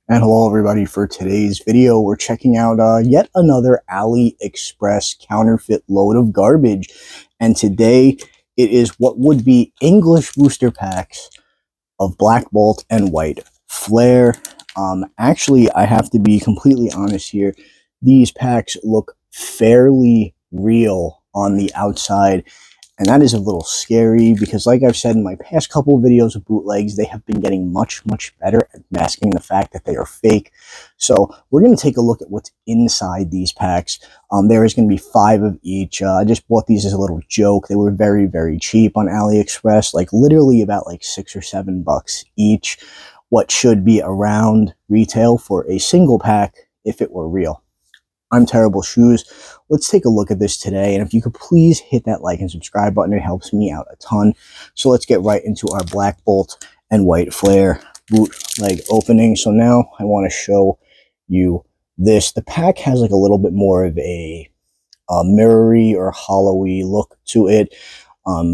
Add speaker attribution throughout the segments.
Speaker 1: And hello everybody, for today's video we're checking out yet another Aliexpress counterfeit load of garbage, and today it is what would be English booster packs of Black Bolt and White Flare. Actually, I have to be completely honest here, these packs look fairly real on the outside, and that is a little scary because, like I've said in my past couple of videos of bootlegs, they have been getting much better at masking the fact that they are fake. So we're going to take a look at what's inside these packs. There is going to be 5 of each. I just bought these as a little joke. They were very cheap on AliExpress, like literally about like $6 or $7 each. What should be around retail for a single pack if it were real. I'm Terrible Shoes. Let's take a look at this today, and if you could please hit that like and subscribe button, it helps me out a ton. So let's get right into our Black Bolt and White Flare bootleg opening. So now I want to show you this. The pack has like a little bit more of a mirrory or hollowy look to it,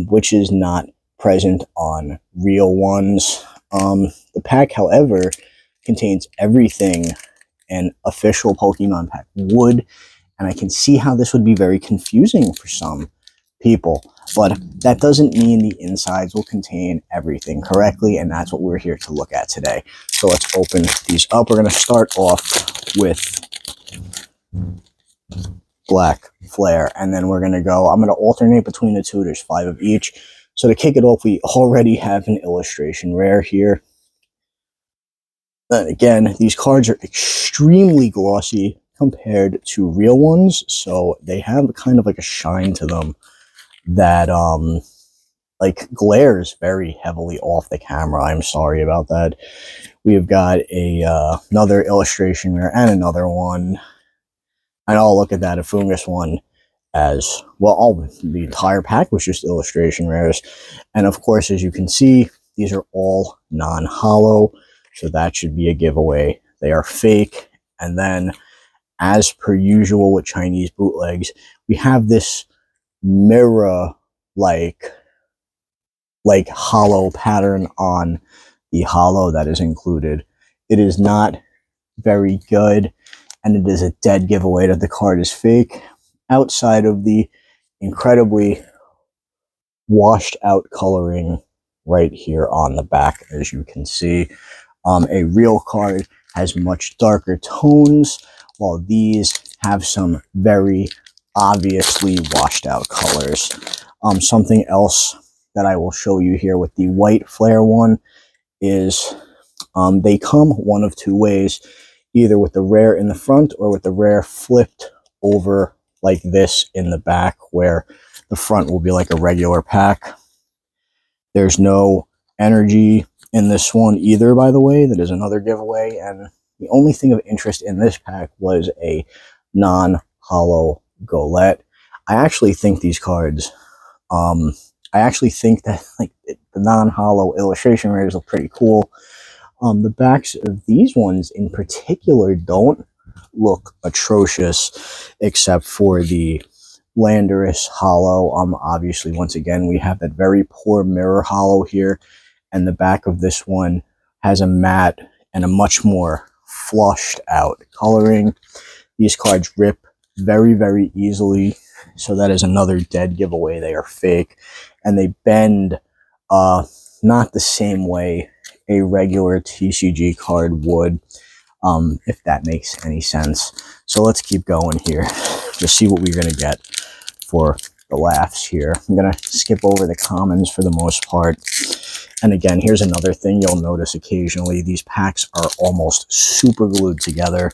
Speaker 1: which is not present on real ones. The pack, however, contains everything an official Pokemon pack would, and I can see how this would be very confusing for some people, but that doesn't mean the insides will contain everything correctly, and that's what we're here to look at today. So let's open these up. We're going to start off with Black Flare, and then we're going to go, I'm going to alternate between the two. There's 5 of each. So to kick it off, we already have an illustration rare here. And again, these cards are extremely glossy compared to real ones, so they have kind of like a shine to them that like glares very heavily off the camera. I'm sorry about that. We have got a another illustration rare and another one, and I'll look at that a Fungus one as well. The entire pack was just illustration rares, and of course, as you can see, these are all non-hollow. So that should be a giveaway. They are fake. And then, as per usual with Chinese bootlegs, we have this mirror-like hollow pattern on the hollow that is included. It is not very good, and it is a dead giveaway that the card is fake, outside of the incredibly washed out coloring right here on the back, as you can see. A real card has much darker tones, while these have some very obviously washed out colors. Something else that I will show you here with the White Flare one is they come one of 2 ways, either with the rare in the front or with the rare flipped over like this in the back, where the front will be like a regular pack. There's no energy in this one either, by the way. That is another giveaway, and the only thing of interest in this pack was a non-hollow Golett. I actually think these cards, I actually think that like the non-hollow illustration rares look pretty cool. The backs of these ones in particular don't look atrocious, except for the Landorus hollow. Obviously, once again, we have that very poor mirror hollow here, and the back of this one has a matte and a much more flushed out coloring. These cards rip very easily, so that is another dead giveaway. They are fake, and they bend not the same way a regular TCG card would, if that makes any sense. So let's keep going here to see what we're going to get for the laughs here. I'm going to skip over the commons for the most part. And again, here's another thing you'll notice occasionally. These packs are almost super glued together.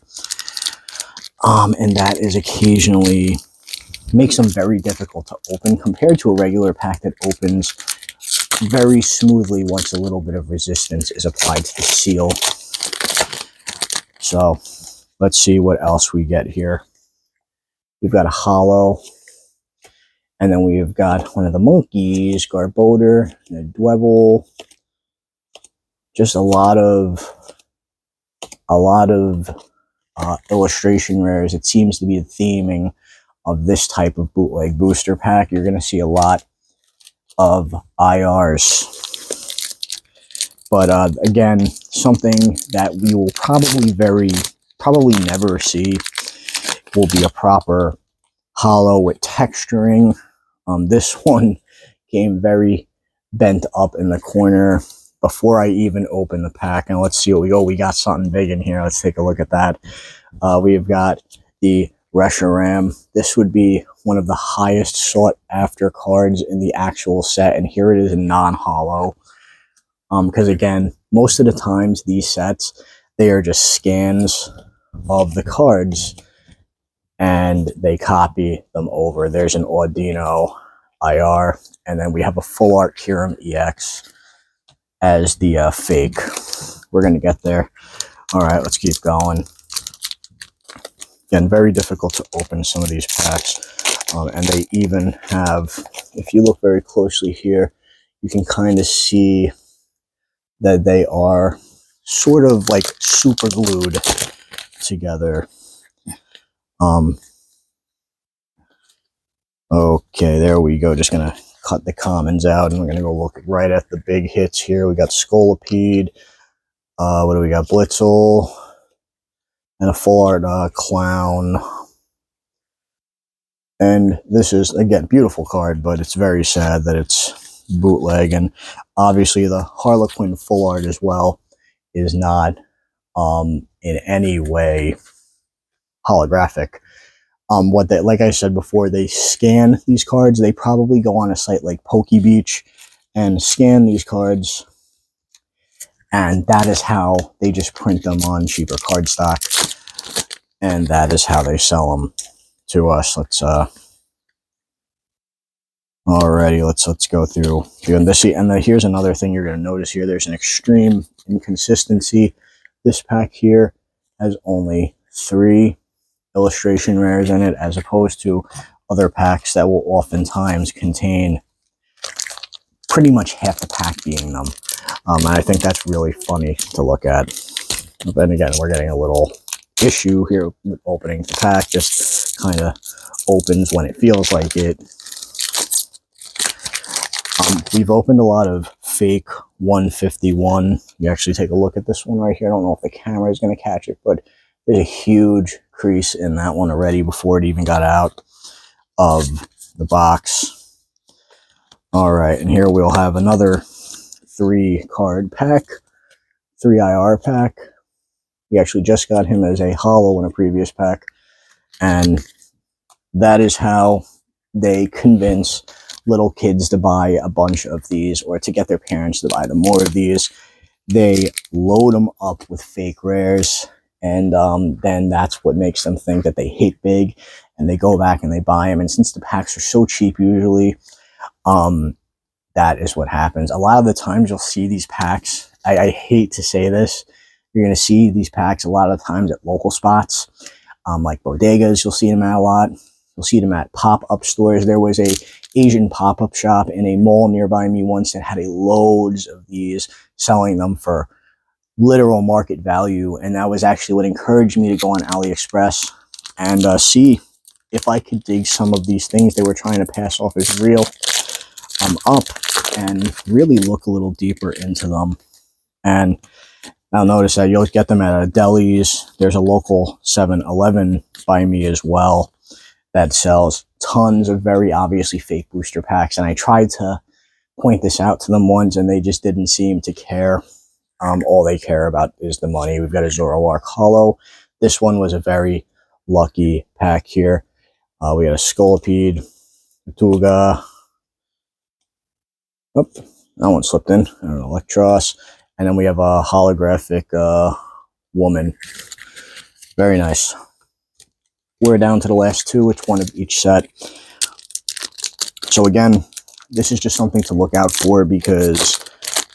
Speaker 1: And that is occasionally makes them very difficult to open compared to a regular pack that opens very smoothly once a little bit of resistance is applied to the seal. So let's see what else we get here. We've got a hollow, and then we've got one of the monkeys, Garbodor, and a Dwebble. Just a lot of illustration rares. It seems to be the theming of this type of bootleg booster pack. You're going to see a lot of IRs. But again, something that we will probably never see will be a proper holo with texturing. This one came very bent up in the corner before I even opened the pack. And let's see what we got. We got something big in here. Let's take a look at that. We've got the Reshiram. This would be one of the highest sought after cards in the actual set, and here it is in non-holo. Because again, most of the times these sets, they are just scans of the cards and they copy them over. There's an Audino IR, and then we have a full art Kirim EX as the fake. We're going to get there. All right, let's keep going. Again, very difficult to open some of these packs. And they even have, if you look very closely here, you can kind of see that they are sort of like super glued together. Okay, there we go. Just gonna cut the commons out, and we're gonna go look right at the big hits here. We got Scolipede. What do we got? Blitzel. And a full art Clown. And this is, again, beautiful card, but it's very sad that it's bootleg. And obviously the Harlequin full art as well is not in any way holographic. What they, like I said before, they scan these cards. They probably go on a site like PokeBeach and scan these cards, and that is how they just print them on cheaper cardstock, and that is how they sell them to us. Let's alrighty, let's go through this. And here's another thing you're going to notice here. There's an extreme inconsistency. This pack here has only 3 illustration rares in it, as opposed to other packs that will oftentimes contain pretty much half the pack being them. And I think that's really funny to look at. But again, we're getting a little issue here with opening the pack. Just kind of opens when it feels like it. We've opened a lot of fake 151. You actually take a look at this one right here. I don't know if the camera is going to catch it, but there's a huge crease in that one already before it even got out of the box. All right, and here we'll have another 3 card pack, 3 IR pack. We actually just got him as a holo in a previous pack, and that is how they convince little kids to buy a bunch of these, or to get their parents to buy them more of these. They load them up with fake rares, and then that's what makes them think that they hit big, and they go back and they buy them. And since the packs are so cheap usually, that is what happens. A lot of the times you'll see these packs, I hate to say this, you're going to see these packs a lot of the times at local spots, like bodegas. You'll see them at a lot. You'll see them at pop-up stores. There was a Asian pop-up shop in a mall nearby me once that had loads of these, selling them for literal market value. And that was actually what encouraged me to go on Aliexpress and see if I could dig some of these things they were trying to pass off as real up, and really look a little deeper into them. And now notice that you'll get them at delis. There's a local 7-Eleven by me as well that sells tons of very obviously fake booster packs. And I tried to point this out to them once, and they just didn't seem to care. All they care about is the money. We've got a Zoroark holo. This one was a very lucky pack here. We got a Scolipede, Tuga. Oh, that one slipped in. An Electros. And then we have a holographic woman. Very nice. We're down to the last 2. It's one of each set. So again, this is just something to look out for, because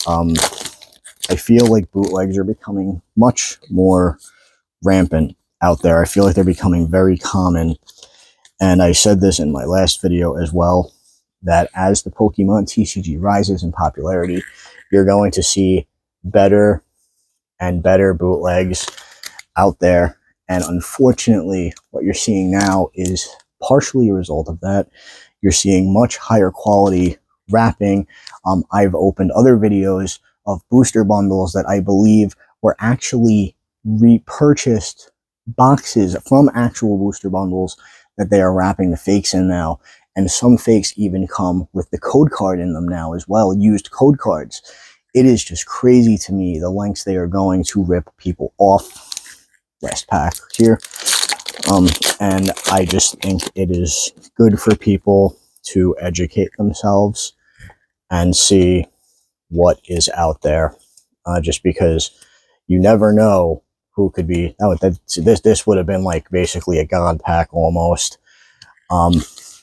Speaker 1: I feel like bootlegs are becoming much more rampant out there. I feel like they're becoming very common. And I said this in my last video as well, that as the Pokemon TCG rises in popularity, you're going to see better and better bootlegs out there. And unfortunately, what you're seeing now is partially a result of that. You're seeing much higher quality wrapping. I've opened other videos of booster bundles that I believe were actually repurchased boxes from actual booster bundles that they are wrapping the fakes in now. And some fakes even come with the code card in them now as well, used code cards. It is just crazy to me the lengths they are going to rip people off. Last pack here. And I just think it is good for people to educate themselves and see what is out there, just because you never know who could be. Oh, this would have been like basically a god pack almost.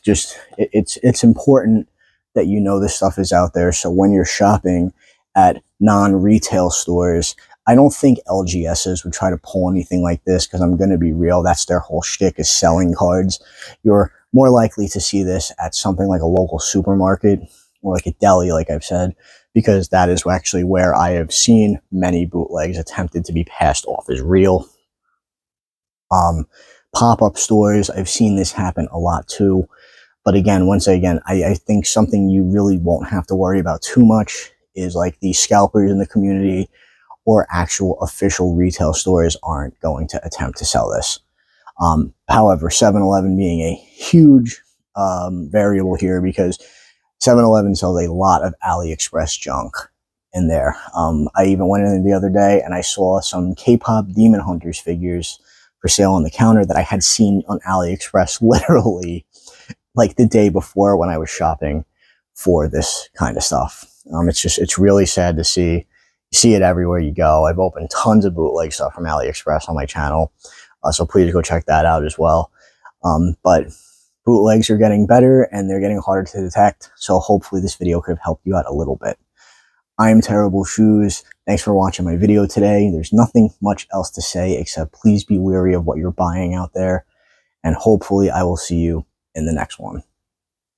Speaker 1: It's important that you know this stuff is out there, so when you're shopping at non-retail stores, I don't think LGSs would try to pull anything like this, because I'm going to be real, that's their whole shtick, is selling cards. You're more likely to see this at something like a local supermarket or like a deli, like I've said, because that is actually where I have seen many bootlegs attempted to be passed off as real. Pop-up stores, I've seen this happen a lot too. But again, once again, I think something you really won't have to worry about too much is like the scalpers in the community or actual official retail stores aren't going to attempt to sell this. However, 7-Eleven being a huge variable here, because 7-Eleven sells a lot of Aliexpress junk in there. I even went in the other day and I saw some K-pop Demon Hunters figures for sale on the counter that I had seen on Aliexpress literally like the day before when I was shopping for this kind of stuff. It's really sad to see. You see it everywhere you go. I've opened tons of bootleg stuff from Aliexpress on my channel, so please go check that out as well. But bootlegs are getting better and they're getting harder to detect, so hopefully this video could have helped you out a little bit. I'm Terrible Shoes. Thanks for watching my video today. There's nothing much else to say except please be wary of what you're buying out there, and hopefully I will see you in the next one.